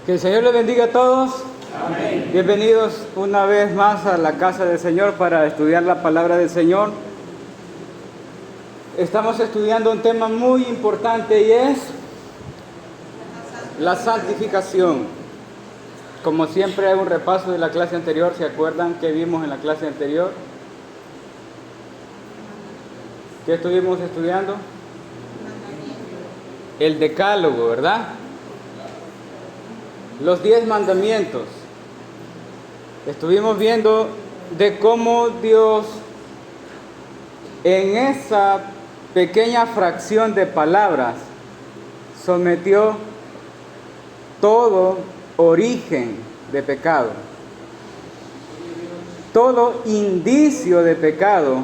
Que el Señor les bendiga a todos. Amén. Bienvenidos una vez más a la casa del Señor para estudiar la palabra del Señor. Estamos estudiando un tema muy importante y es la santificación. Como siempre hay un repaso de la clase anterior. ¿Se acuerdan qué vimos en la clase anterior? ¿Qué estuvimos estudiando? El decálogo, ¿verdad? Los 10 mandamientos. Estuvimos viendo de cómo Dios en esa pequeña fracción de palabras sometió todo origen de pecado. Todo indicio de pecado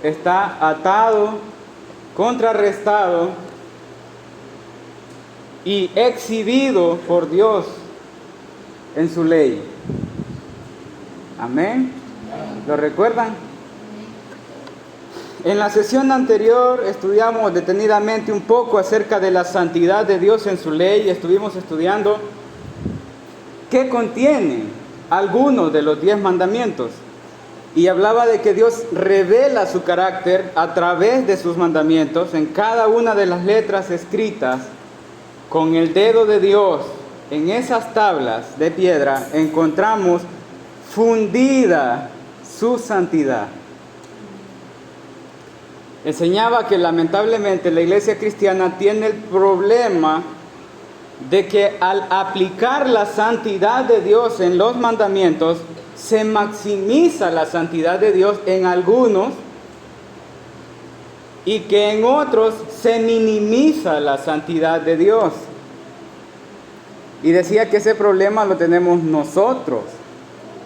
está atado, contrarrestado y exhibido por Dios en su ley. Amén. ¿Lo recuerdan? En la sesión anterior estudiamos detenidamente un poco acerca de la santidad de Dios en su ley. Estuvimos estudiando qué contienen algunos de los 10 mandamientos. Y hablaba de que Dios revela su carácter a través de sus mandamientos en cada una de las letras escritas con el dedo de Dios. En esas tablas de piedra encontramos fundida su santidad. Enseñaba que lamentablemente la iglesia cristiana tiene el problema de que al aplicar la santidad de Dios en los mandamientos, se maximiza la santidad de Dios en algunos y que en otros se minimiza la santidad de Dios. Y decía que ese problema lo tenemos nosotros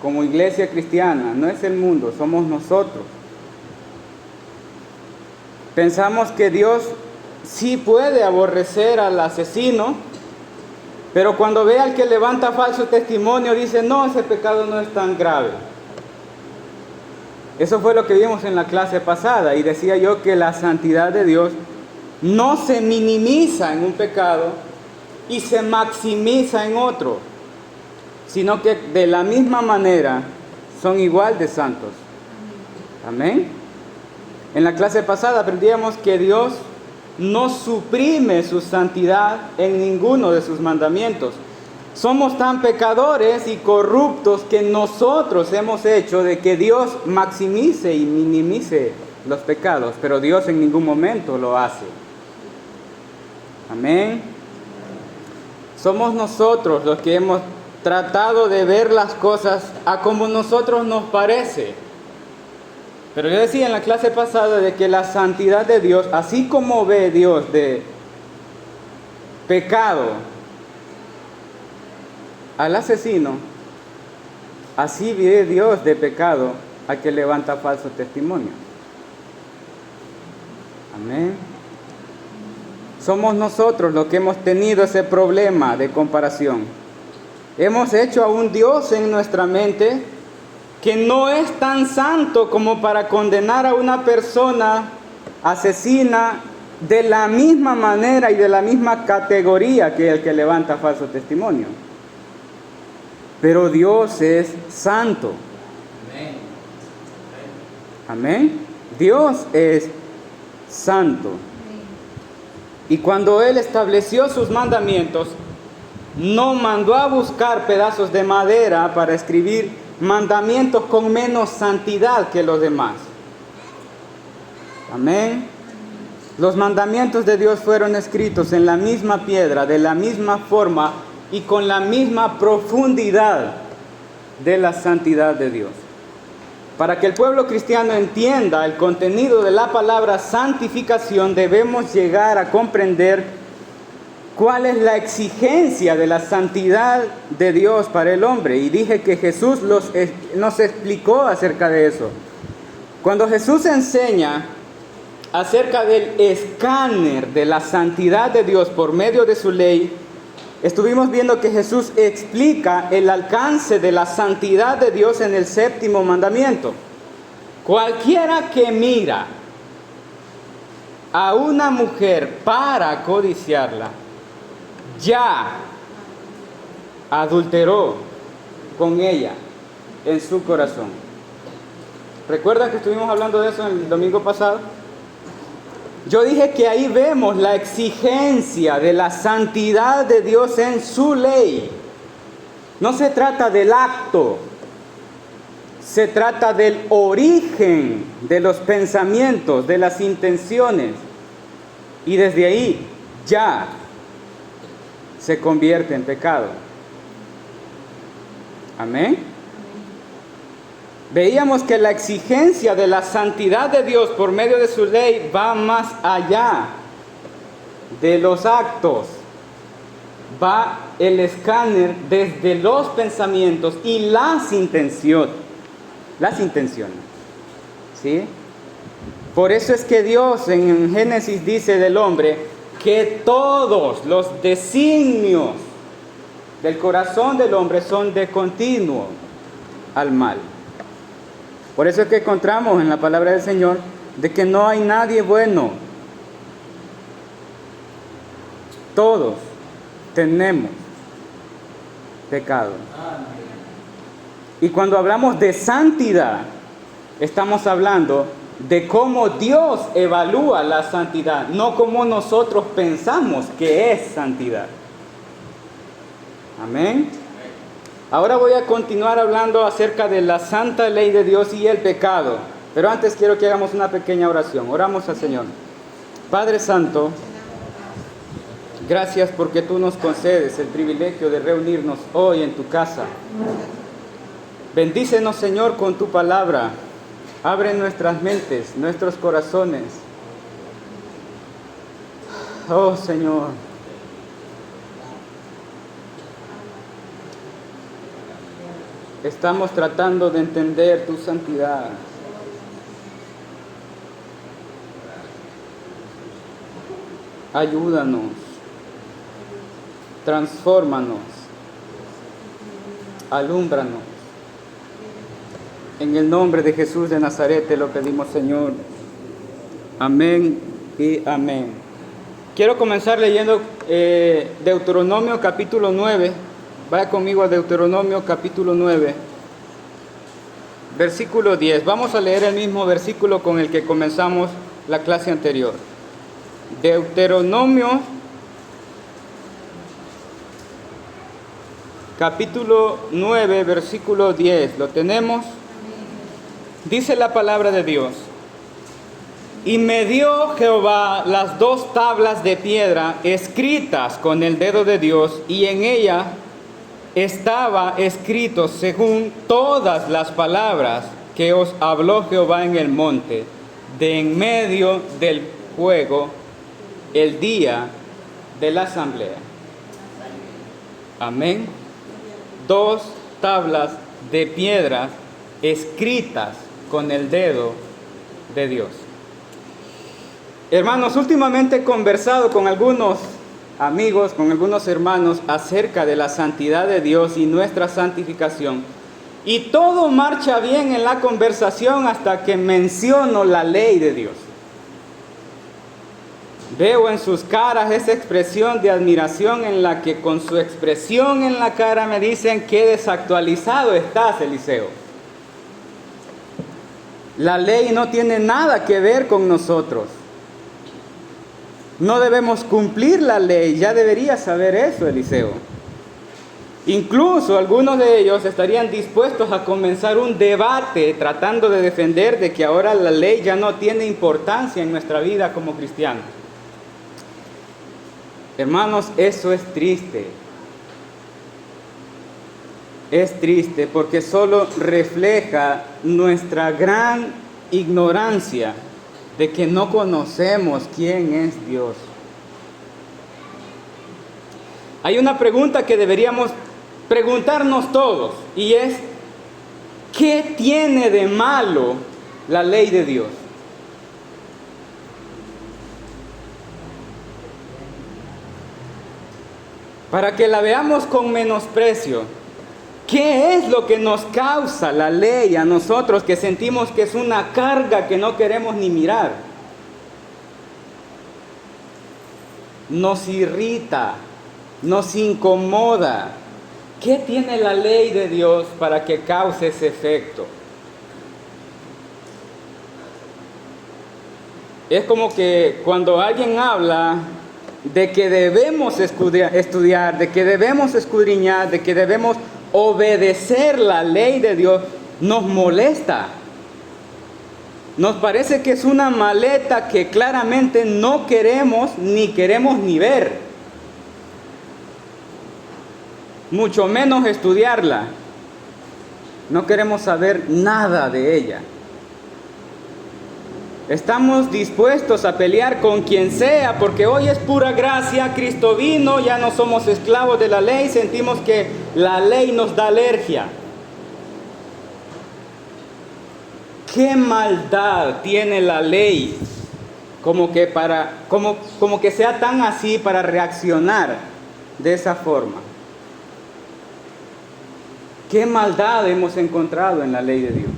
como iglesia cristiana, no es el mundo, somos nosotros. Pensamos que Dios sí puede aborrecer al asesino, pero cuando ve al que levanta falso testimonio dice, no, ese pecado no es tan grave. Eso fue lo que vimos en la clase pasada y decía yo que la santidad de Dios no se minimiza en un pecado y se maximiza en otro, sino que de la misma manera son igual de santos. Amén. En la clase pasada aprendíamos que Dios no suprime su santidad en ninguno de sus mandamientos. Somos tan pecadores y corruptos que nosotros hemos hecho de que Dios maximice y minimice los pecados, pero Dios en ningún momento lo hace. Amén. Somos nosotros los que hemos tratado de ver las cosas a como nosotros nos parece. Pero yo decía en la clase pasada de que la santidad de Dios, así como ve Dios de pecado al asesino, así ve Dios de pecado al que levanta falso testimonio. Amén. Somos nosotros los que hemos tenido ese problema de comparación. Hemos hecho a un Dios en nuestra mente que no es tan santo como para condenar a una persona asesina de la misma manera y de la misma categoría que el que levanta falso testimonio. Pero Dios es santo. Amén. Dios es santo. Y cuando Él estableció sus mandamientos, no mandó a buscar pedazos de madera para escribir mandamientos con menos santidad que los demás. Amén. Los mandamientos de Dios fueron escritos en la misma piedra, de la misma forma y con la misma profundidad de la santidad de Dios. Para que el pueblo cristiano entienda el contenido de la palabra santificación, debemos llegar a comprender cuál es la exigencia de la santidad de Dios para el hombre. Y dije que Jesús nos explicó acerca de eso. Cuando Jesús enseña acerca del escáner de la santidad de Dios por medio de su ley, estuvimos viendo que Jesús explica el alcance de la santidad de Dios en el 7º mandamiento. Cualquiera que mira a una mujer para codiciarla, ya adulteró con ella en su corazón. ¿Recuerdan que estuvimos hablando de eso el domingo pasado? Yo dije que ahí vemos la exigencia de la santidad de Dios en su ley. No se trata del acto, se trata del origen de los pensamientos, de las intenciones. Y desde ahí ya se convierte en pecado. Amén. Veíamos que la exigencia de la santidad de Dios por medio de su ley va más allá de los actos. Va el escáner desde los pensamientos y las intenciones. ¿Sí? Por eso es que Dios en Génesis dice del hombre que todos los designios del corazón del hombre son de continuo al mal. Por eso es que encontramos en la palabra del Señor de que no hay nadie bueno. Todos tenemos pecado. Y cuando hablamos de santidad, estamos hablando de cómo Dios evalúa la santidad, no como nosotros pensamos que es santidad. Amén. Ahora voy a continuar hablando acerca de la santa ley de Dios y el pecado. Pero antes quiero que hagamos una pequeña oración. Oramos al Señor. Padre Santo, gracias porque tú nos concedes el privilegio de reunirnos hoy en tu casa. Bendícenos, Señor, con tu palabra. Abre nuestras mentes, nuestros corazones. Oh, Señor. Estamos tratando de entender tu santidad. Ayúdanos. Transfórmanos. Alúmbranos. En el nombre de Jesús de Nazaret te lo pedimos, Señor. Amén y amén. Quiero comenzar leyendo Deuteronomio capítulo 9. Vaya conmigo a Deuteronomio capítulo 9, versículo 10. Vamos a leer el mismo versículo con el que comenzamos la clase anterior. Deuteronomio capítulo 9, versículo 10. ¿Lo tenemos? Dice la palabra de Dios. Y me dio Jehová las 2 tablas de piedra escritas con el dedo de Dios, y en ella estaba escrito según todas las palabras que os habló Jehová en el monte, de en medio del fuego, el día de la asamblea. Amén. 2 tablas de piedra escritas con el dedo de Dios. Hermanos, últimamente he conversado con algunos amigos, con algunos hermanos acerca de la santidad de Dios y nuestra santificación. Y todo marcha bien en la conversación hasta que menciono la ley de Dios. Veo en sus caras esa expresión de admiración en la que con su expresión en la cara me dicen qué desactualizado estás, Eliseo. La ley no tiene nada que ver con nosotros. No debemos cumplir la ley, ya deberías saber eso, Eliseo. Incluso algunos de ellos estarían dispuestos a comenzar un debate tratando de defender de que ahora la ley ya no tiene importancia en nuestra vida como cristianos. Hermanos, eso es triste. Es triste porque solo refleja nuestra gran ignorancia de que no conocemos quién es Dios. Hay una pregunta que deberíamos preguntarnos todos, y es: ¿qué tiene de malo la ley de Dios? Para que la veamos con menosprecio. ¿Qué es lo que nos causa la ley a nosotros que sentimos que es una carga que no queremos ni mirar? Nos irrita, nos incomoda. ¿Qué tiene la ley de Dios para que cause ese efecto? Es como que cuando alguien habla de que debemos estudiar, de que debemos escudriñar, de que debemos obedecer la ley de Dios, nos molesta. Nos parece que es una maleta que claramente no queremos ni ver. Mucho menos estudiarla. No queremos saber nada de ella. Estamos dispuestos a pelear con quien sea, porque hoy es pura gracia, Cristo vino, ya no somos esclavos de la ley, sentimos que la ley nos da alergia. ¿Qué maldad tiene la ley como que sea tan así para reaccionar de esa forma? ¿Qué maldad hemos encontrado en la ley de Dios?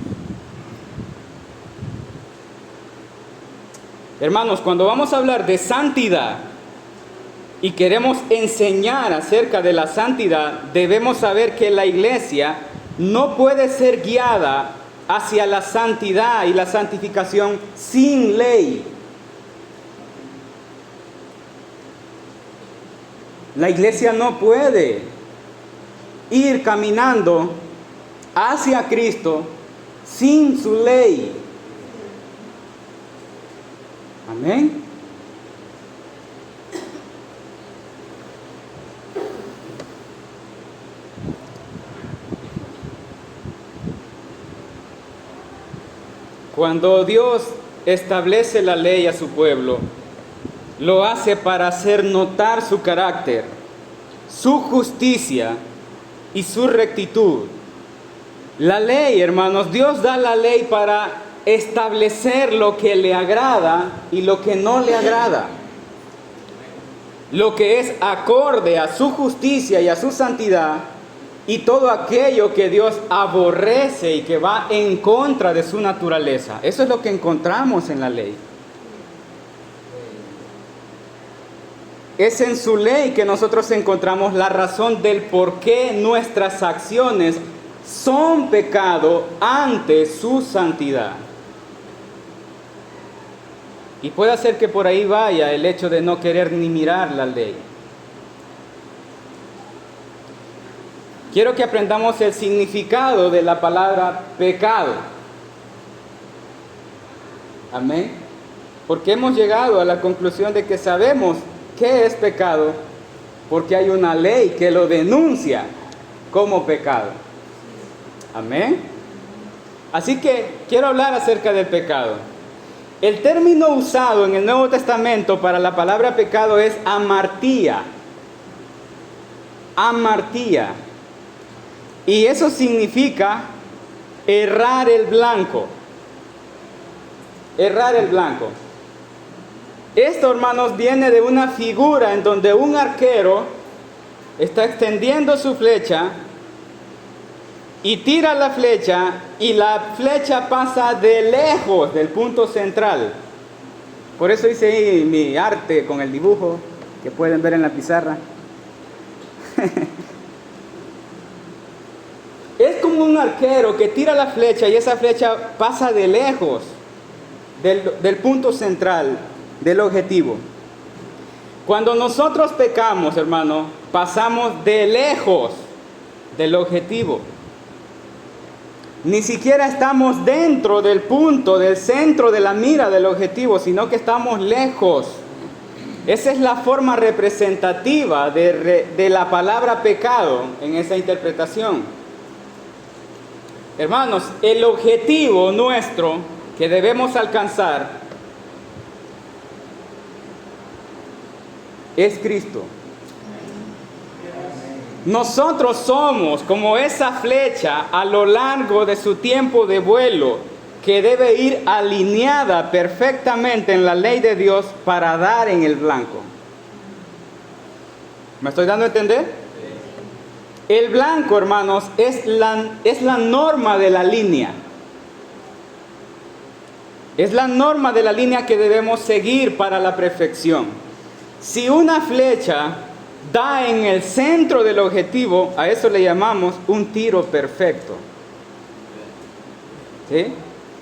Hermanos, cuando vamos a hablar de santidad y queremos enseñar acerca de la santidad, debemos saber que la iglesia no puede ser guiada hacia la santidad y la santificación sin ley. La iglesia no puede ir caminando hacia Cristo sin su ley. Amén. Cuando Dios establece la ley a su pueblo, lo hace para hacer notar su carácter, su justicia y su rectitud. La ley, hermanos, Dios da la ley para establecer lo que le agrada y lo que no le agrada. Lo que es acorde a su justicia y a su santidad, y todo aquello que Dios aborrece y que va en contra de su naturaleza. Eso es lo que encontramos en la ley. Es en su ley que nosotros encontramos la razón del por qué nuestras acciones son pecado ante su santidad. Y puede ser que por ahí vaya el hecho de no querer ni mirar la ley. Quiero que aprendamos el significado de la palabra pecado. Amén. Porque hemos llegado a la conclusión de que sabemos qué es pecado, porque hay una ley que lo denuncia como pecado. Amén. Así que quiero hablar acerca del pecado. El término usado en el Nuevo Testamento para la palabra pecado es amartía. Amartía. Y eso significa errar el blanco. Errar el blanco. Esto, hermanos, viene de una figura en donde un arquero está extendiendo su flecha y tira la flecha, y la flecha pasa de lejos del punto central. Por eso hice ahí mi arte con el dibujo que pueden ver en la pizarra. Es como un arquero que tira la flecha y esa flecha pasa de lejos del punto central, del objetivo. Cuando nosotros pecamos, hermano, pasamos de lejos del objetivo. Ni siquiera estamos dentro del punto, del centro de la mira del objetivo, sino que estamos lejos. Esa es la forma representativa de la palabra pecado en esa interpretación. Hermanos, el objetivo nuestro que debemos alcanzar es Cristo. Nosotros somos como esa flecha a lo largo de su tiempo de vuelo, que debe ir alineada perfectamente en la ley de Dios para dar en el blanco. ¿Me estoy dando a entender? El blanco, hermanos, es la norma de la línea. Es la norma de la línea que debemos seguir para la perfección. Si una flecha da en el centro del objetivo, a eso le llamamos un tiro perfecto. ¿Sí?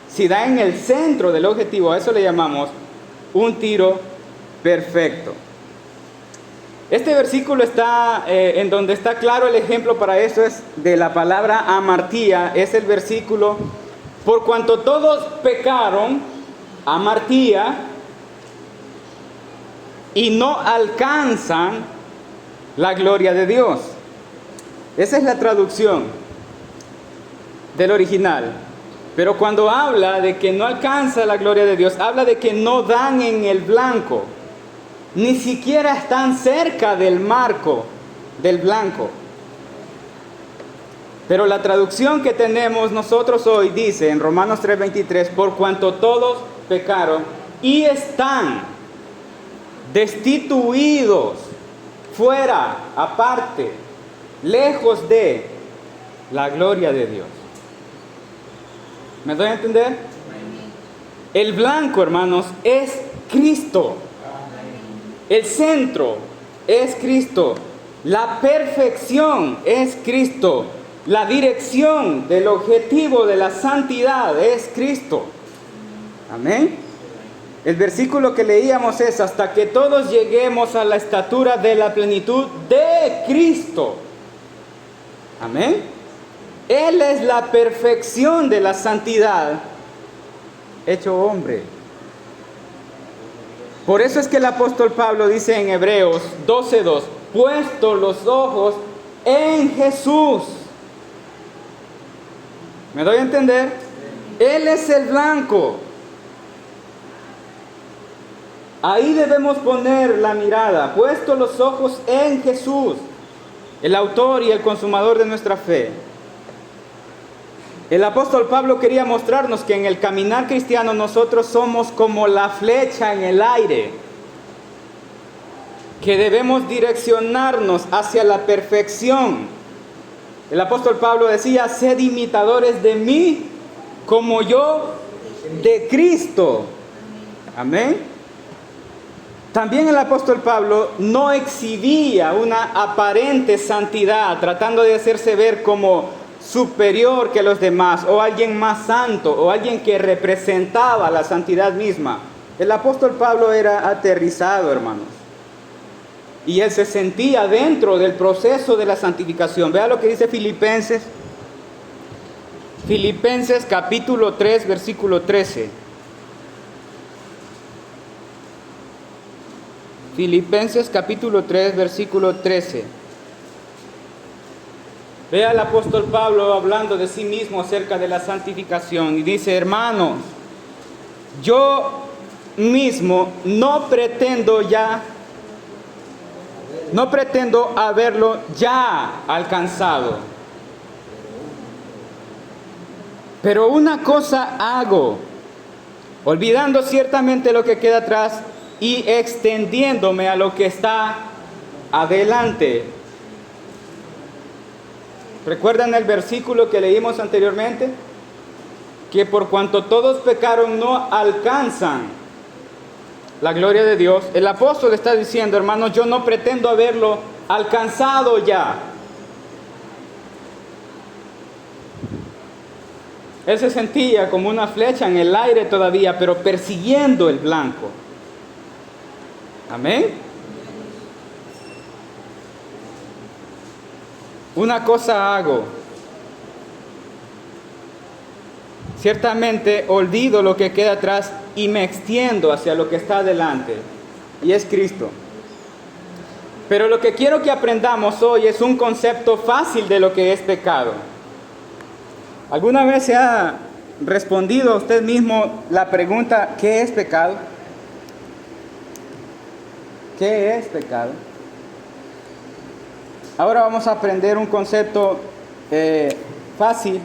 Si da en el centro del objetivo, a eso le llamamos un tiro perfecto. Este versículo está en donde está claro el ejemplo para eso, es de la palabra amartía. Es el versículo: por cuanto todos pecaron, amartía, y no alcanzan la gloria de Dios. Esa es la traducción del original. Pero cuando habla de que no alcanza la gloria de Dios, habla de que no dan en el blanco. Ni siquiera están cerca del marco del blanco. Pero la traducción que tenemos nosotros hoy dice en Romanos 3:23: por cuanto todos pecaron y están destituidos, fuera, aparte, lejos de la gloria de Dios. ¿Me doy a entender? El blanco, hermanos, es Cristo. El centro es Cristo. La perfección es Cristo. La dirección del objetivo de la santidad es Cristo. Amén. El versículo que leíamos es: hasta que todos lleguemos a la estatura de la plenitud de Cristo. Amén. Él es la perfección de la santidad hecho hombre. Por eso es que el apóstol Pablo dice en Hebreos 12:2: puesto los ojos en Jesús. ¿Me doy a entender? Él es el blanco. Ahí debemos poner la mirada, puesto los ojos en Jesús, el autor y el consumador de nuestra fe. El apóstol Pablo quería mostrarnos que en el caminar cristiano nosotros somos como la flecha en el aire, que debemos direccionarnos hacia la perfección. El apóstol Pablo decía: sed imitadores de mí como yo de Cristo. Amén. También el apóstol Pablo no exhibía una aparente santidad, tratando de hacerse ver como superior que los demás, o alguien más santo, o alguien que representaba la santidad misma. El apóstol Pablo era aterrizado, hermanos, y él se sentía dentro del proceso de la santificación. Vea lo que dice Filipenses capítulo 3, versículo 13. Filipenses capítulo 3, versículo 13. Vea al apóstol Pablo hablando de sí mismo acerca de la santificación y dice: hermanos, yo mismo no pretendo haberlo ya alcanzado. Pero una cosa hago, olvidando ciertamente lo que queda atrás y extendiéndome a lo que está adelante. ¿Recuerdan el versículo que leímos anteriormente? Que por cuanto todos pecaron no alcanzan la gloria de Dios. El apóstol está diciendo: hermanos, yo no pretendo haberlo alcanzado ya. Él se sentía como una flecha en el aire todavía, pero persiguiendo el blanco. Amén. Una cosa hago, ciertamente olvido lo que queda atrás y me extiendo hacia lo que está adelante, y es Cristo. Pero lo que quiero que aprendamos hoy es un concepto fácil de lo que es pecado. ¿Alguna vez se ha respondido a usted mismo la pregunta: ¿qué es pecado? ¿Qué es pecado? Ahora vamos a aprender un concepto fácil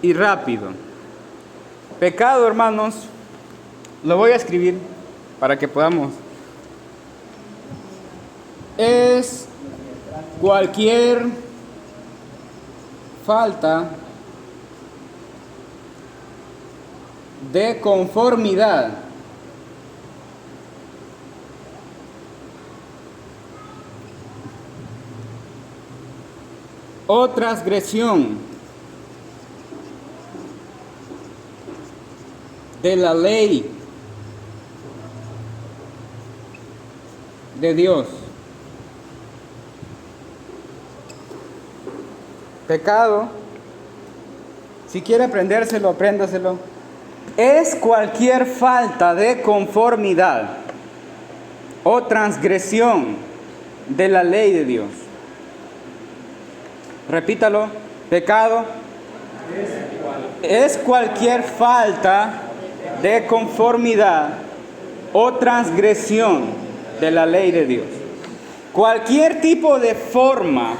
y rápido. Pecado, hermanos, lo voy a escribir para que podamos. Es cualquier falta de conformidad o transgresión de la ley de Dios. Pecado, si quiere aprendérselo, apréndaselo. Es cualquier falta de conformidad o transgresión de la ley de Dios. Repítalo. Pecado es cualquier falta de conformidad o transgresión de la ley de Dios. Cualquier tipo de forma,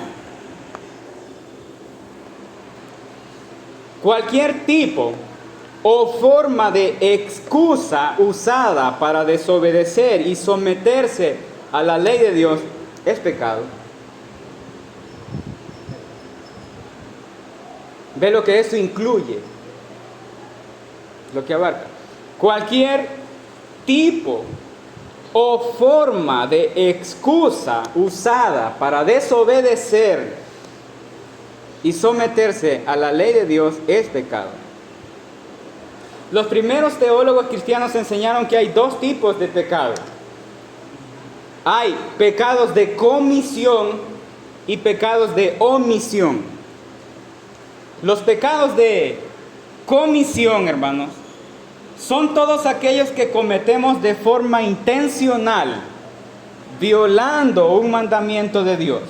cualquier tipo o forma de excusa usada para desobedecer y someterse a la ley de Dios es pecado. Ve lo que eso incluye, lo que abarca. Cualquier tipo o forma de excusa usada para desobedecer y someterse a la ley de Dios es pecado. Los primeros teólogos cristianos enseñaron que hay dos tipos de pecado. Hay pecados de comisión y pecados de omisión. Los pecados de comisión, hermanos, son todos aquellos que cometemos de forma intencional, violando un mandamiento de Dios.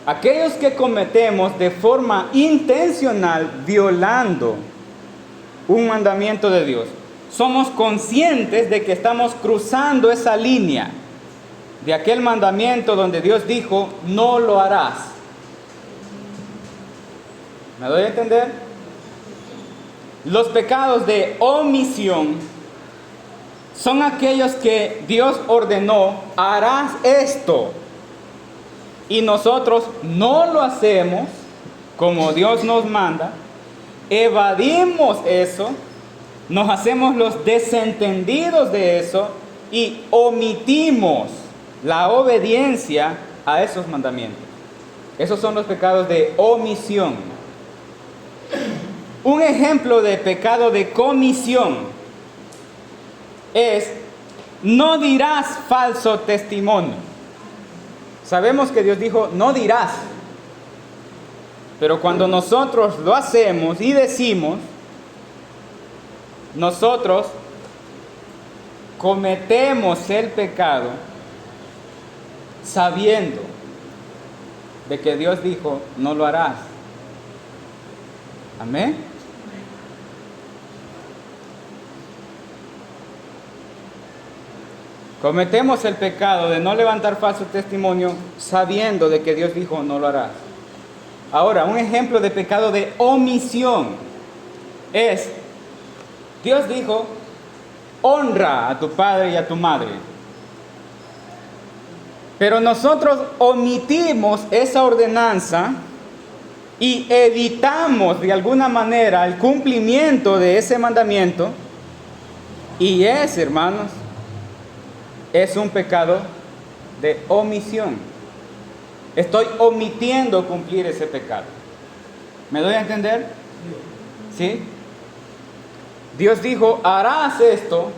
Aquellos que cometemos de forma intencional, violando un mandamiento de Dios. Somos conscientes de que estamos cruzando esa línea de aquel mandamiento donde Dios dijo, no lo harás. ¿Me doy a entender? Los pecados de omisión son aquellos que Dios ordenó, harás esto, y nosotros no lo hacemos como Dios nos manda, evadimos eso, nos hacemos los desentendidos de eso y omitimos la obediencia a esos mandamientos. Esos son los pecados de omisión. Un ejemplo de pecado de comisión es: no dirás falso testimonio. Sabemos que Dios dijo, no dirás. Pero cuando nosotros lo hacemos y decimos, nosotros cometemos el pecado sabiendo de que Dios dijo, no lo harás. Amén. Cometemos el pecado de no levantar falso testimonio sabiendo de que Dios dijo, no lo harás. Ahora, un ejemplo de pecado de omisión es, Dios dijo, honra a tu padre y a tu madre. Pero nosotros omitimos esa ordenanza y evitamos de alguna manera el cumplimiento de ese mandamiento. Y ese, hermanos, es un pecado de omisión. Estoy omitiendo cumplir ese pecado. ¿Me doy a entender? ¿Sí? Dios dijo, harás esto,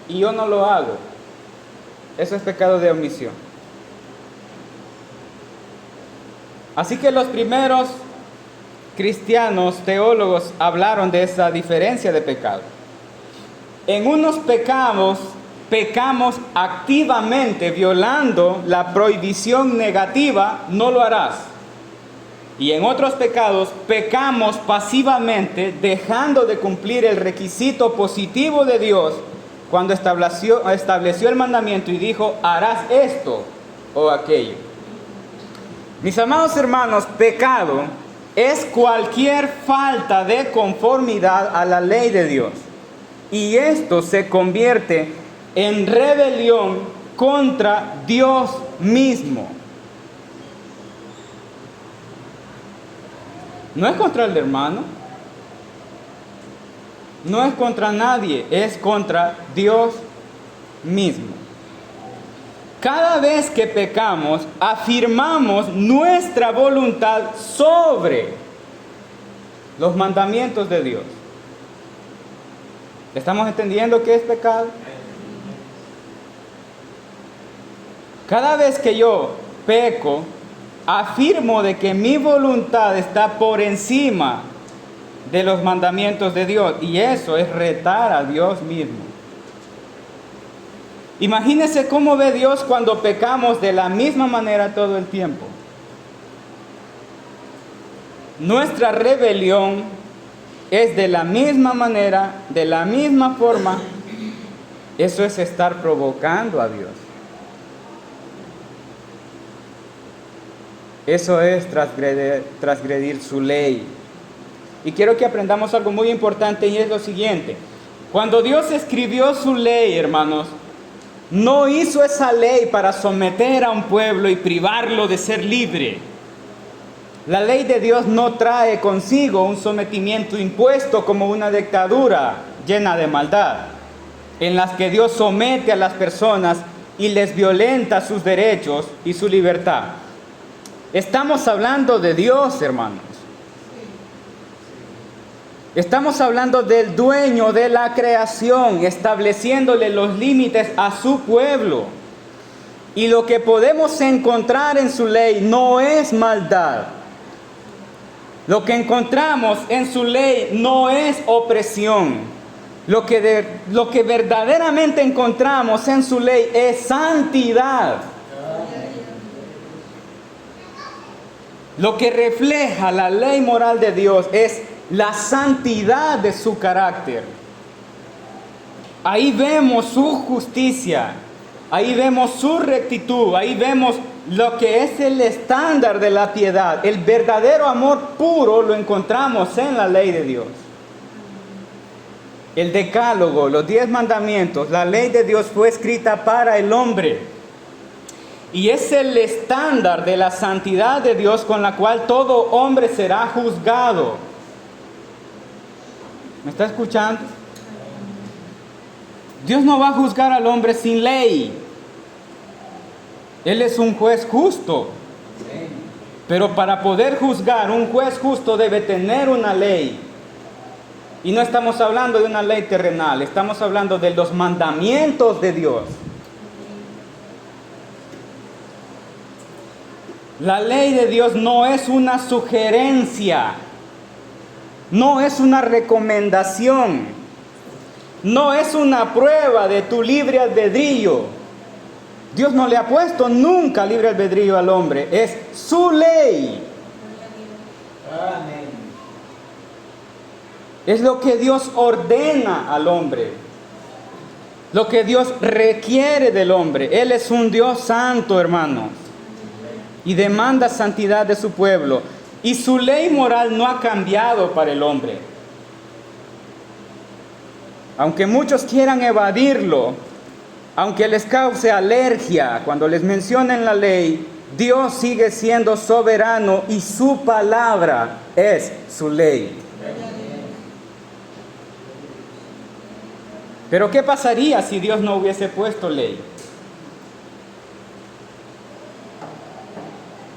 y yo no lo hago. Eso es pecado de omisión. Así que los primeros cristianos, teólogos, hablaron de esa diferencia de pecado. En unos pecados, pecamos activamente, violando la prohibición negativa, no lo harás. Y en otros pecados, pecamos pasivamente, dejando de cumplir el requisito positivo de Dios, cuando estableció el mandamiento y dijo, harás esto o aquello. Mis amados hermanos, pecado es cualquier falta de conformidad a la ley de Dios. Y esto se convierte en rebelión contra Dios mismo. No es contra el hermano, no es contra nadie, es contra Dios mismo. Cada vez que pecamos, afirmamos nuestra voluntad sobre los mandamientos de Dios. ¿Estamos entendiendo qué es pecado? Cada vez que yo peco, afirmo de que mi voluntad está por encima de los mandamientos de Dios, y eso es retar a Dios mismo. Imagínense cómo ve Dios cuando pecamos de la misma manera todo el tiempo. Nuestra rebelión es de la misma manera, de la misma forma. Eso es estar provocando a Dios. Eso es transgredir su ley. Y quiero que aprendamos algo muy importante, y es lo siguiente. Cuando Dios escribió su ley, hermanos, no hizo esa ley para someter a un pueblo y privarlo de ser libre. La ley de Dios no trae consigo un sometimiento impuesto como una dictadura llena de maldad, en las que Dios somete a las personas y les violenta sus derechos y su libertad. Estamos hablando de Dios, hermanos. Estamos hablando del dueño de la creación, estableciéndole los límites a su pueblo. Y lo que podemos encontrar en su ley no es maldad. Lo que encontramos en su ley no es opresión. Lo que verdaderamente encontramos en su ley es santidad. Lo que refleja la ley moral de Dios es la santidad de su carácter. Ahí vemos su justicia, ahí vemos su rectitud, ahí vemos lo que es el estándar de la piedad. El verdadero amor puro lo encontramos en la ley de Dios. El decálogo, los 10 mandamientos, la ley de Dios fue escrita para el hombre. Y es el estándar de la santidad de Dios con la cual todo hombre será juzgado. ¿Me está escuchando? Dios no va a juzgar al hombre sin ley. Él es un juez justo. Pero para poder juzgar, un juez justo debe tener una ley. Y no estamos hablando de una ley terrenal, estamos hablando de los mandamientos de Dios. La ley de Dios no es una sugerencia. No es una recomendación, no es una prueba de tu libre albedrío. Dios no le ha puesto nunca libre albedrío al hombre, es su ley. Amén. Es lo que Dios ordena al hombre, lo que Dios requiere del hombre. Él es un Dios santo, hermanos, y demanda santidad de su pueblo. Y su ley moral no ha cambiado para el hombre. Aunque muchos quieran evadirlo, aunque les cause alergia cuando les mencionen la ley, Dios sigue siendo soberano y su palabra es su ley. Pero ¿qué pasaría si Dios no hubiese puesto ley?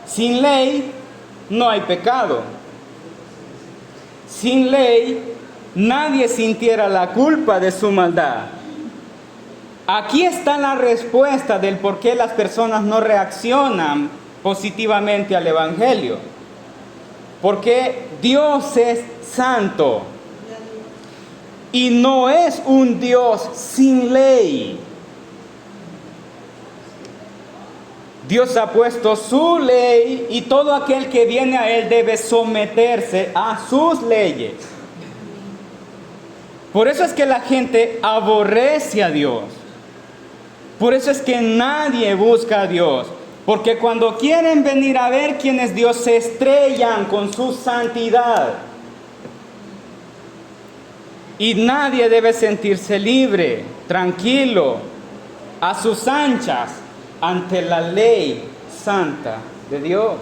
Sin ley no hay pecado. Sin ley, nadie sintiera la culpa de su maldad. Aquí está la respuesta del por qué las personas no reaccionan positivamente al Evangelio. Porque Dios es santo y no es un Dios sin ley. Dios ha puesto su ley y todo aquel que viene a Él debe someterse a sus leyes. Por eso es que la gente aborrece a Dios. Por eso es que nadie busca a Dios. Porque cuando quieren venir a ver quién es Dios, se estrellan con su santidad. Y nadie debe sentirse libre, tranquilo, a sus anchas, ante la ley santa de Dios.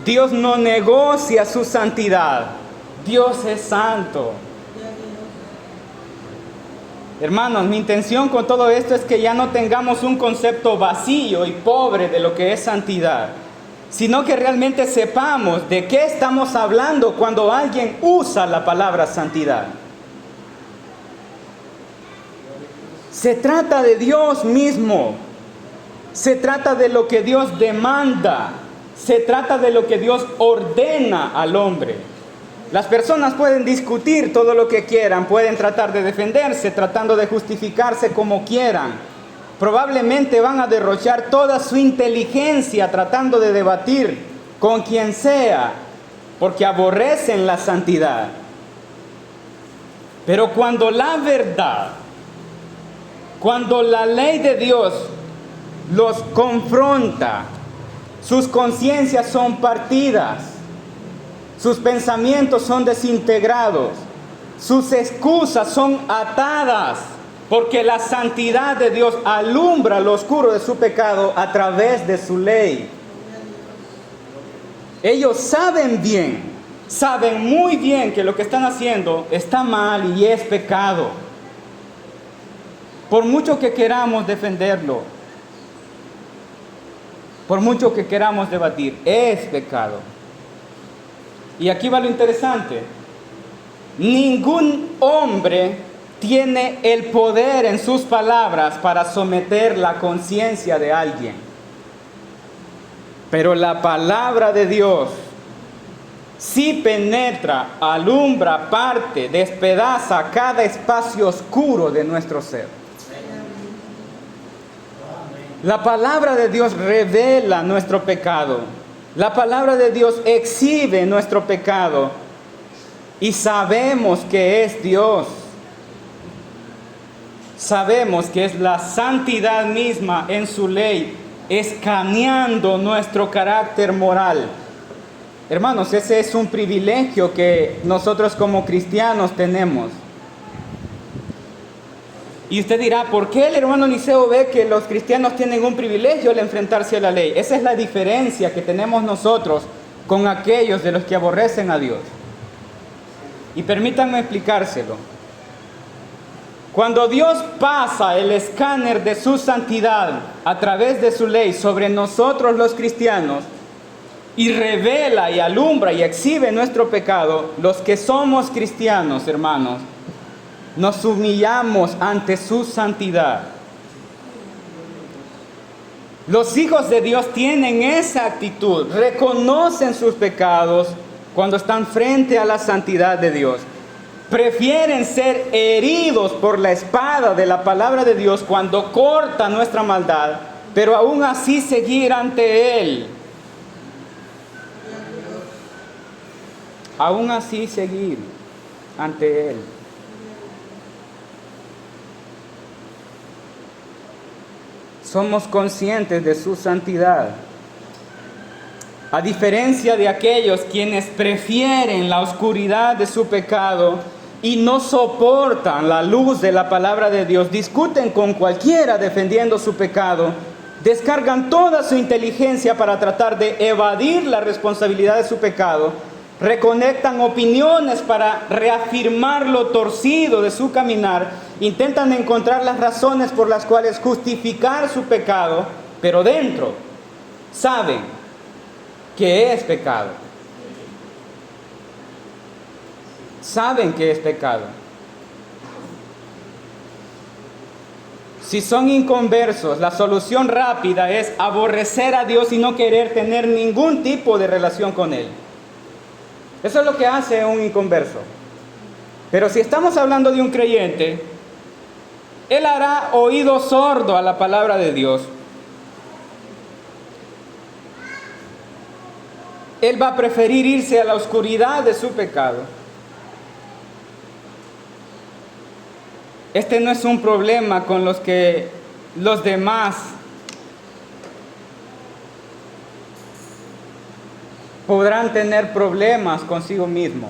Dios no negocia su santidad. Dios es santo. Hermanos, mi intención con todo esto es que ya no tengamos un concepto vacío y pobre de lo que es santidad, sino que realmente sepamos de qué estamos hablando cuando alguien usa la palabra santidad. Se trata de Dios mismo, se trata de lo que Dios demanda, se trata de lo que Dios ordena al hombre. Las personas pueden discutir todo lo que quieran, pueden tratar de defenderse, tratando de justificarse como quieran. Probablemente van a derrochar toda su inteligencia tratando de debatir con quien sea, porque aborrecen la santidad. Pero cuando la verdad, cuando la ley de Dios los confronta, sus conciencias son partidas, sus pensamientos son desintegrados, sus excusas son atadas, porque la santidad de Dios alumbra lo oscuro de su pecado a través de su ley. Ellos saben bien, saben muy bien que lo que están haciendo está mal y es pecado. Por mucho que queramos defenderlo, por mucho que queramos debatir, es pecado. Y aquí va lo interesante. Ningún hombre tiene el poder en sus palabras para someter la conciencia de alguien. Pero la palabra de Dios sí penetra, alumbra, parte, despedaza cada espacio oscuro de nuestro ser. La palabra de Dios revela nuestro pecado. La palabra de Dios exhibe nuestro pecado y sabemos que es Dios. Sabemos que es la santidad misma en su ley, escaneando nuestro carácter moral. Hermanos, ese es un privilegio que nosotros como cristianos tenemos. Y usted dirá, ¿por qué el hermano Liceo ve que los cristianos tienen un privilegio al enfrentarse a la ley? Esa es la diferencia que tenemos nosotros con aquellos de los que aborrecen a Dios. Y permítanme explicárselo. Cuando Dios pasa el escáner de su santidad a través de su ley sobre nosotros los cristianos y revela y alumbra y exhibe nuestro pecado, los que somos cristianos, hermanos, nos humillamos ante su santidad. Los hijos de Dios tienen esa actitud, reconocen sus pecados cuando están frente a la santidad de Dios. Prefieren ser heridos por la espada de la palabra de Dios cuando corta nuestra maldad, pero aún así seguir ante Él. Aún así seguir ante Él. Somos conscientes de su santidad. A diferencia de aquellos quienes prefieren la oscuridad de su pecado y no soportan la luz de la palabra de Dios, discuten con cualquiera defendiendo su pecado, descargan toda su inteligencia para tratar de evadir la responsabilidad de su pecado, reconectan opiniones para reafirmar lo torcido de su caminar, intentan encontrar las razones por las cuales justificar su pecado, pero dentro saben que es pecado. Saben que es pecado. Si son inconversos, la solución rápida es aborrecer a Dios y no querer tener ningún tipo de relación con Él. Eso es lo que hace un inconverso. Pero si estamos hablando de un creyente, él hará oído sordo a la palabra de Dios. Él va a preferir irse a la oscuridad de su pecado. Este no es un problema con los que los demás podrán tener problemas consigo mismo.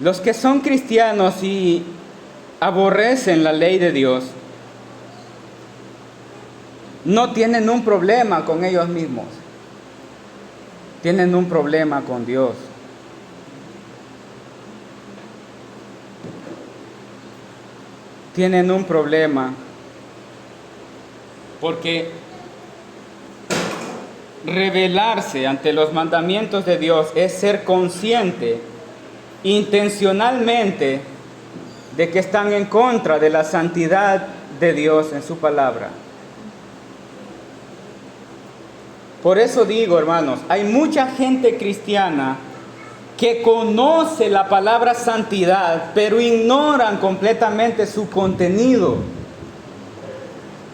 Los que son cristianos y aborrecen la ley de Dios no tienen un problema con ellos mismos, tienen un problema con Dios. tienen un problema, porque rebelarse ante los mandamientos de Dios es ser consciente intencionalmente de que están en contra de la santidad de Dios en su palabra. Por eso digo, hermanos, hay mucha gente cristiana que conoce la palabra santidad, pero ignoran completamente su contenido.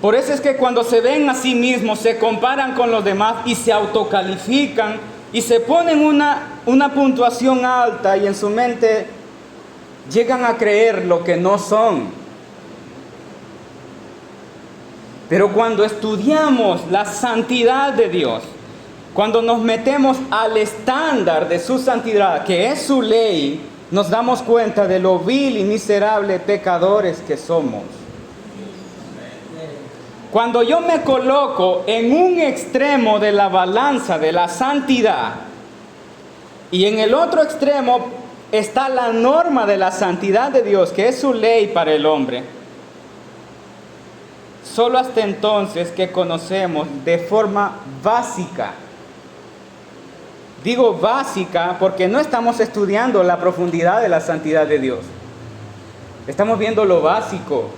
Por eso es que cuando se ven a sí mismos, se comparan con los demás y se autocalifican y se ponen una puntuación alta y en su mente llegan a creer lo que no son. Pero cuando estudiamos la santidad de Dios, cuando nos metemos al estándar de su santidad, que es su ley, nos damos cuenta de lo vil y miserable pecadores que somos. Cuando yo me coloco en un extremo de la balanza de la santidad y en el otro extremo está la norma de la santidad de Dios, que es su ley para el hombre, solo hasta entonces que conocemos de forma básica. Digo básica porque no estamos estudiando la profundidad de la santidad de Dios. Estamos viendo lo básico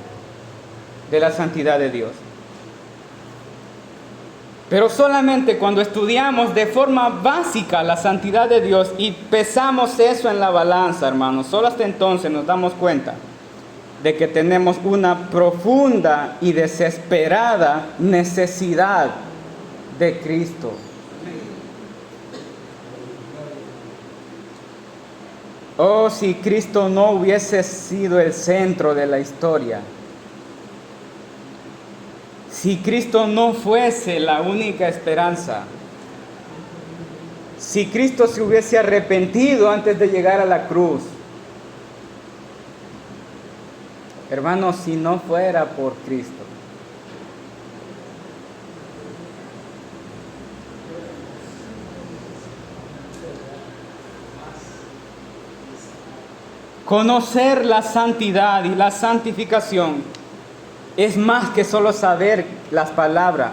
de la santidad de Dios. Pero solamente cuando estudiamos de forma básica la santidad de Dios y pesamos eso en la balanza, hermanos, solo hasta entonces nos damos cuenta de que tenemos una profunda y desesperada necesidad de Cristo. Oh, si Cristo no hubiese sido el centro de la historia, si Cristo no fuese la única esperanza, si Cristo se hubiese arrepentido antes de llegar a la cruz, hermanos, si no fuera por Cristo, conocer la santidad y la santificación es más que solo saber las palabras.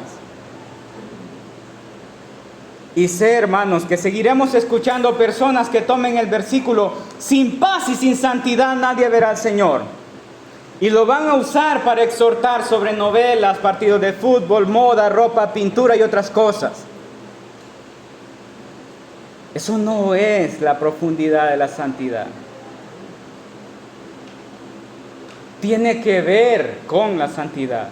Y sé, hermanos, que seguiremos escuchando personas que tomen el versículo: sin paz y sin santidad nadie verá al Señor, y lo van a usar para exhortar sobre novelas, partidos de fútbol, moda, ropa, pintura y otras cosas. Eso no es la profundidad de la santidad. Tiene que ver con la santidad,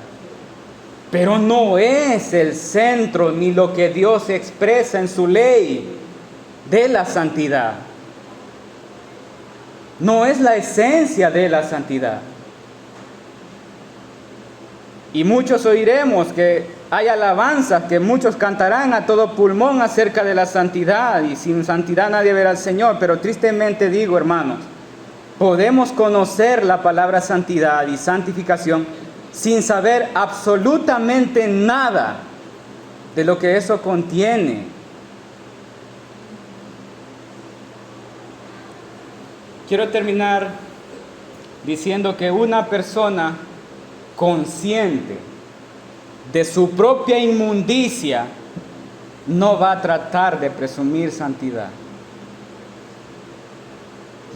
pero no es el centro ni lo que Dios expresa en su ley de la santidad. No es la esencia de la santidad. Y muchos oiremos que hay alabanzas, que muchos cantarán a todo pulmón acerca de la santidad, y sin santidad nadie verá al Señor. Pero tristemente digo, hermanos, podemos conocer la palabra santidad y santificación sin saber absolutamente nada de lo que eso contiene. Quiero terminar diciendo que una persona consciente de su propia inmundicia no va a tratar de presumir santidad.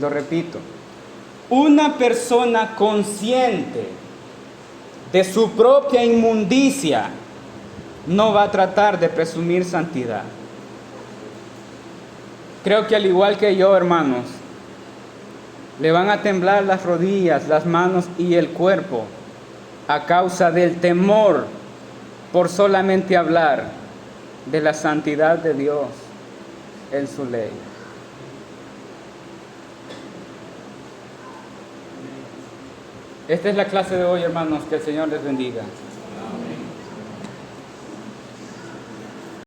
Lo repito. Una persona consciente de su propia inmundicia no va a tratar de presumir santidad. Creo que al igual que yo, hermanos, le van a temblar las rodillas, las manos y el cuerpo a causa del temor por solamente hablar de la santidad de Dios en su ley. Esta es la clase de hoy, hermanos. Que el Señor les bendiga.